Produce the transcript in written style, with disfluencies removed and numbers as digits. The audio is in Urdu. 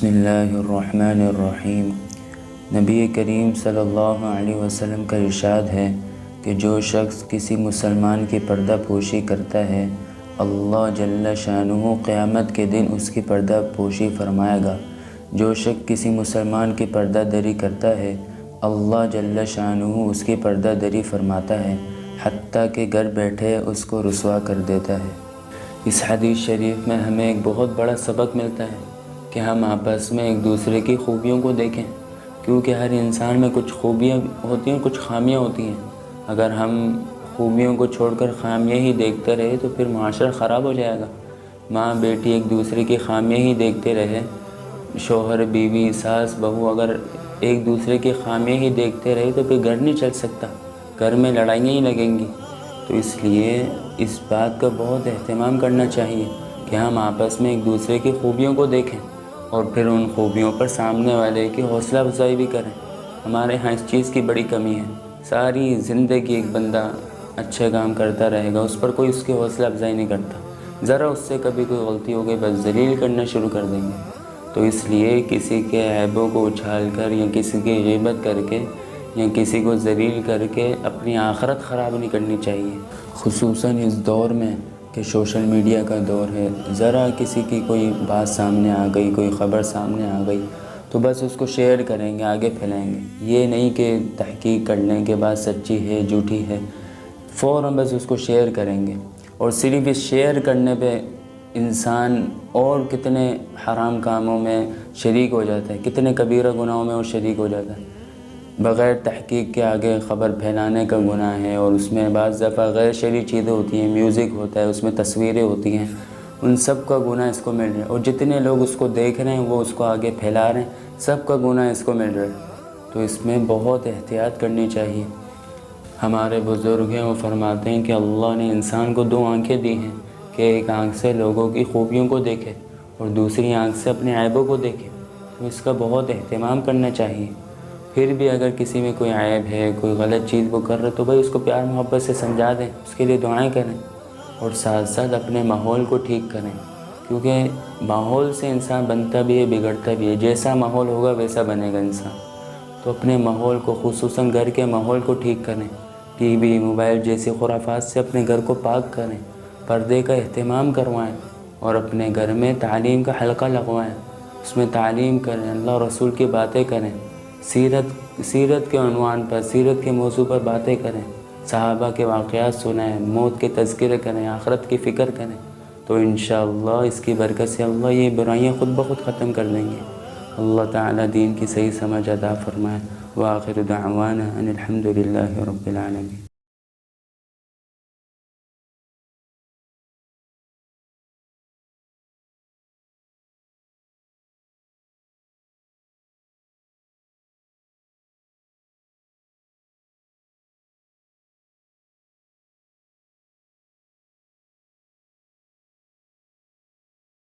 بسم اللہ الرحمن الرحیم۔ نبی کریم صلی اللہ علیہ وسلم کا ارشاد ہے کہ جو شخص کسی مسلمان کی پردہ پوشی کرتا ہے، اللہ جل شانہ قیامت کے دن اس کی پردہ پوشی فرمائے گا۔ جو شخص کسی مسلمان کی پردہ دری کرتا ہے، اللہ جل شانہ اس کی پردہ دری فرماتا ہے، حتیٰ کہ گھر بیٹھے اس کو رسوا کر دیتا ہے۔ اس حدیث شریف میں ہمیں ایک بہت بڑا سبق ملتا ہے کہ ہم آپس میں ایک دوسرے کی خوبیوں کو دیکھیں، کیونکہ ہر انسان میں کچھ خوبیاں ہوتی ہیں، کچھ خامیاں ہوتی ہیں۔ اگر ہم خوبیوں کو چھوڑ کر خامیاں ہی دیکھتے رہے تو پھر معاشرہ خراب ہو جائے گا۔ ماں بیٹی ایک دوسرے کی خامیاں ہی دیکھتے رہے، شوہر بیوی ساس بہو اگر ایک دوسرے کی خامیاں ہی دیکھتے رہے تو پھر گھر نہیں چل سکتا، گھر میں لڑائیاں ہی لگیں گی۔ تو اس لیے اس بات کا بہت اہتمام کرنا چاہیے کہ ہم آپس میں ایک دوسرے کی خوبیوں کو دیکھیں اور پھر ان خوبیوں پر سامنے والے کی حوصلہ افزائی بھی کریں۔ ہمارے ہاں اس چیز کی بڑی کمی ہے، ساری زندگی ایک بندہ اچھے کام کرتا رہے گا، اس پر کوئی اس کی حوصلہ افزائی نہیں کرتا، ذرا اس سے کبھی کوئی غلطی ہو گئی بس ذلیل کرنا شروع کر دیں گے۔ تو اس لیے کسی کے عیبوں کو اچھال کر یا کسی کی غیبت کر کے یا کسی کو ذلیل کر کے اپنی آخرت خراب نہیں کرنی چاہیے، خصوصاً اس دور میں کہ سوشل میڈیا کا دور ہے۔ ذرا کسی کی کوئی بات سامنے آ گئی، کوئی خبر سامنے آ گئی تو بس اس کو شیئر کریں گے، آگے پھیلائیں گے، یہ نہیں کہ تحقیق کر لیں کہ بات سچی ہے جھوٹی ہے، فوراً بس اس کو شیئر کریں گے۔ اور صرف اس شیئر کرنے پہ انسان اور کتنے حرام کاموں میں شریک ہو جاتا ہے، کتنے کبیرہ گناہوں میں وہ شریک ہو جاتا ہے۔ بغیر تحقیق کے آگے خبر پھیلانے کا گناہ ہے، اور اس میں بعض دفعہ غیر شرعی چیزیں ہوتی ہیں، میوزک ہوتا ہے، اس میں تصویریں ہوتی ہیں، ان سب کا گناہ اس کو مل رہا ہے، اور جتنے لوگ اس کو دیکھ رہے ہیں وہ اس کو آگے پھیلا رہے ہیں، سب کا گناہ اس کو مل رہا ہے۔ تو اس میں بہت احتیاط کرنی چاہیے۔ ہمارے بزرگ ہیں وہ فرماتے ہیں کہ اللہ نے انسان کو دو آنکھیں دی ہیں کہ ایک آنکھ سے لوگوں کی خوبیوں کو دیکھے اور دوسری آنکھ سے اپنے عیبوں کو دیکھے، تو اس کا بہت اہتمام کرنا چاہیے۔ پھر بھی اگر کسی میں کوئی عیب ہے، کوئی غلط چیز وہ کر رہا تو بھائی اس کو پیار محبت سے سمجھا دیں، اس کے لیے دعائیں کریں، اور ساتھ ساتھ اپنے ماحول کو ٹھیک کریں، کیونکہ ماحول سے انسان بنتا بھی ہے بگڑتا بھی ہے، جیسا ماحول ہوگا ویسا بنے گا انسان۔ تو اپنے ماحول کو، خصوصاً گھر کے ماحول کو ٹھیک کریں، ٹی وی موبائل جیسی خرافات سے اپنے گھر کو پاک کریں، پردے کا اہتمام کروائیں، اور اپنے گھر میں تعلیم کا حلقہ لگوائیں، اس میں تعلیم کریں، اللہ اور رسول کی باتیں کریں، سیرت کے عنوان پر، سیرت کے موضوع پر باتیں کریں، صحابہ کے واقعات سنائیں، موت کے تذکرے کریں، آخرت کی فکر کریں، تو انشاءاللہ اس کی برکت سے اللہ یہ برائیاں خود بخود ختم کر دیں گے۔ اللہ تعالیٰ دین کی صحیح سمجھ عطا فرمائے۔ وآخر دعوانا ان الحمد للہ رب العالمین۔